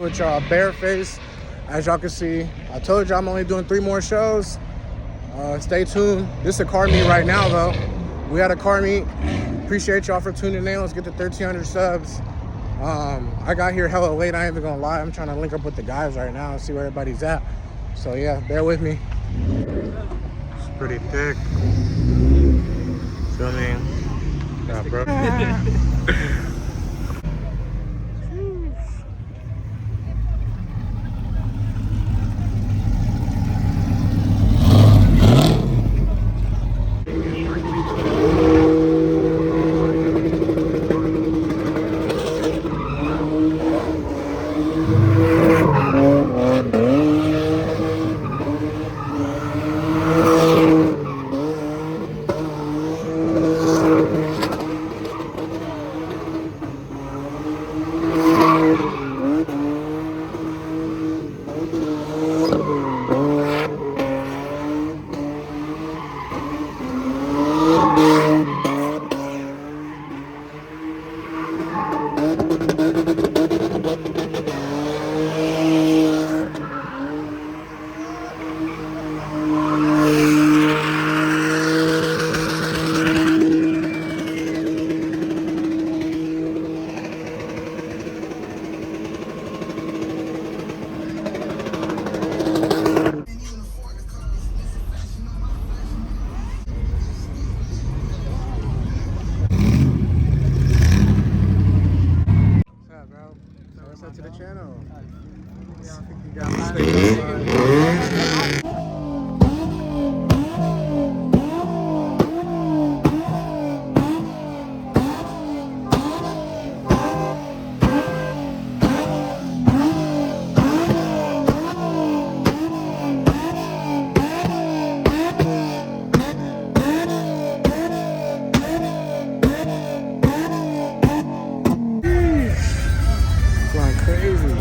With y'all bareface. As y'all can see, I told you I'm only doing 3 more shows. Stay tuned. This is a car meet right now though. We had a car meet. Appreciate y'all for tuning in. Let's get to 1,300 subs. I got here hella late, I ain't even gonna lie. I'm trying to link up with the guys right now and see where everybody's at. So yeah, bear with me. It's pretty thick. Feel me? Yeah, bro. To the channel. Yeah, I think you got going crazy.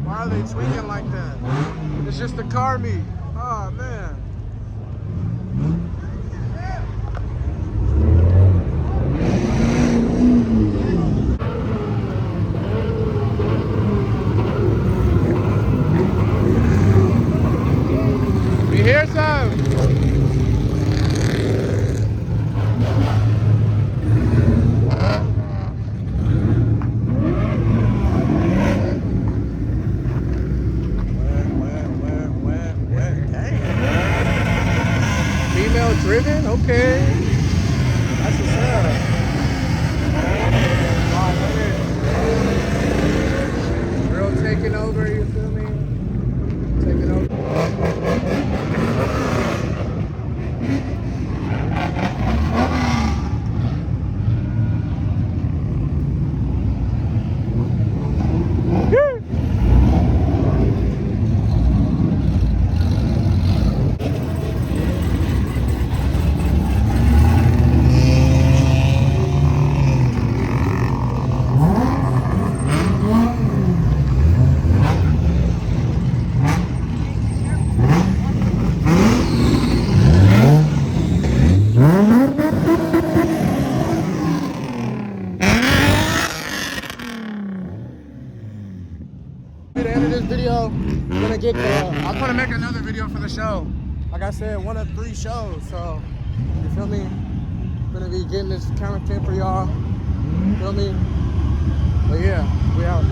Why are they tweaking like that? It's just a car meet. Oh man. You hear some? Dang. this video, I'm gonna make another video for the show. Like I said, one of 3 shows. So you feel me? Gonna be getting this content for y'all. Feel me? But yeah, we out.